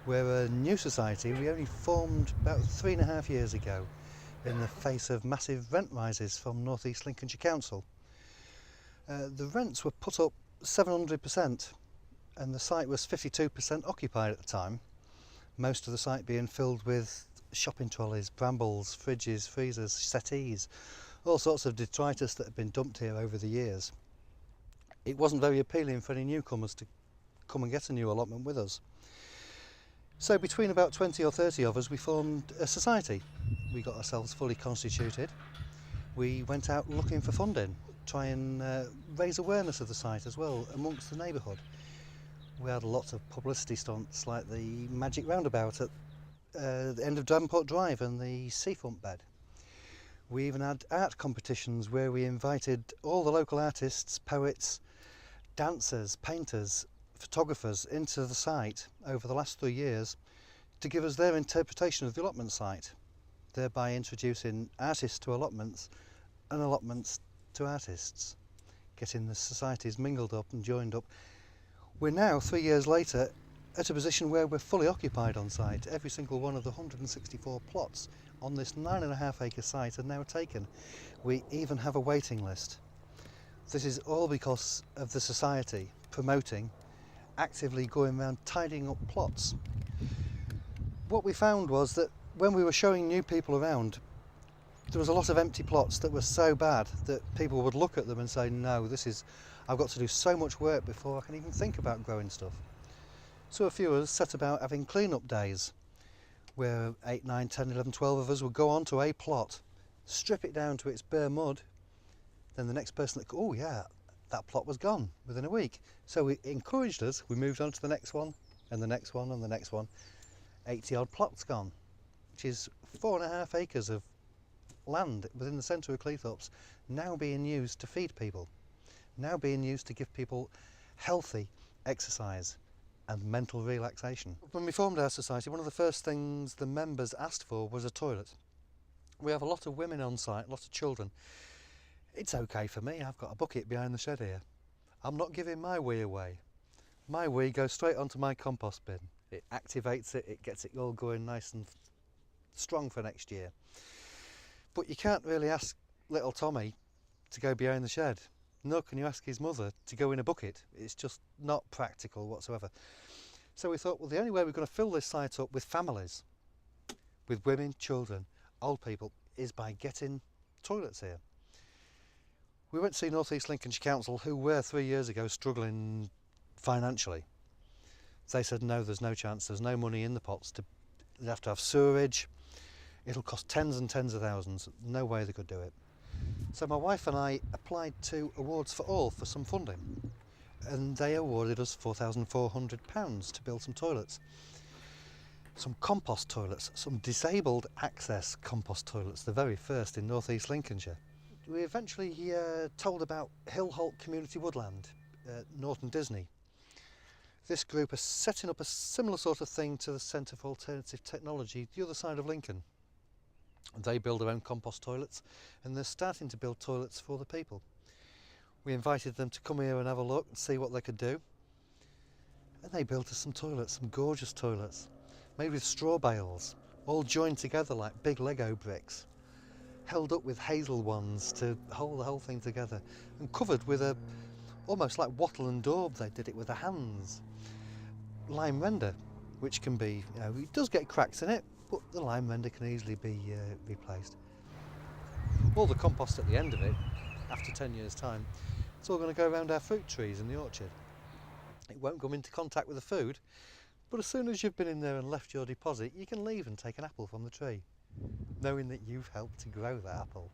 We're a new society. We only formed about 3.5 years ago in the face of massive rent rises from North East Lincolnshire Council. The rents were put up 700% and the site was 52% occupied at the time, most of the site being filled with shopping trolleys, brambles, fridges, freezers, settees, all sorts of detritus that had been dumped here over the years. It wasn't very appealing for any newcomers to come and get a new allotment with us. So between about 20 or 30 of us, we formed a society. We got ourselves fully constituted. We went out looking for funding, try and raise awareness of the site as well amongst the neighbourhood. We had lots of publicity stunts like the magic roundabout at the end of Davenport Drive and the seafront bed. We even had art competitions where we invited all the local artists, poets, dancers, painters, photographers into the site over the last 3 years to give us their interpretation of the allotment site, thereby introducing artists to allotments and allotments to artists, getting the societies mingled up and joined up. We're now, 3 years later, at a position where we're fully occupied on site. Every single one of the 164 plots on this 9.5 acre site are now taken. We even have a waiting list. This is all because of the society promoting, actively going around tidying up plots. What we found was that when we were showing new people around, there was a lot of empty plots that were so bad that people would look at them and say, no, I've got to do so much work before I can even think about growing stuff. So a few of us set about having clean-up days where 8, 9, 10, 11, 12 of us would go on to a plot, strip it down to its bare mud, then the next person that, oh yeah, that plot was gone within a week. So we encouraged us, we moved on to the next one and the next one and the next one. 80 odd plots gone, which is 4.5 acres of land within the centre of Cleethorpes now being used to feed people, now being used to give people healthy exercise and mental relaxation. When we formed our society, one of the first things the members asked for was a toilet. We have a lot of women on site, a lot of children. It's okay for me, I've got a bucket behind the shed here. I'm not giving my wee away. My wee goes straight onto my compost bin. It activates it, it gets it all going nice and strong for next year. But you can't really ask little Tommy to go behind the shed. Nor can you ask his mother to go in a bucket. It's just not practical whatsoever. So we thought, well, the only way we're going to fill this site up with families, with women, children, old people, is by getting toilets here. We went to see North East Lincolnshire Council, who were 3 years ago struggling financially. They said, no, there's no chance, there's no money in the pots. They'd have to have sewerage. It'll cost tens and tens of thousands. No way they could do it. So my wife and I applied to Awards for All for some funding, and they awarded us £4,400 to build some toilets. Some compost toilets, some disabled access compost toilets, the very first in North East Lincolnshire. We eventually told about Hillholt Community Woodland at Norton Disney. This group are setting up a similar sort of thing to the Centre for Alternative Technology, the other side of Lincoln. They build their own compost toilets and they're starting to build toilets for the people. We invited them to come here and have a look and see what they could do. And they built us some toilets, some gorgeous toilets, made with straw bales, all joined together like big Lego bricks, held up with hazel wands to hold the whole thing together, and covered with almost like wattle and daub. They did it with their hands. Lime render, which can be, it does get cracks in it, but the lime render can easily be replaced. All the compost at the end of it, after 10 years time, it's all going to go around our fruit trees in the orchard. It won't come into contact with the food, but as soon as you've been in there and left your deposit, you can leave and take an apple from the tree, knowing that you've helped to grow that apple.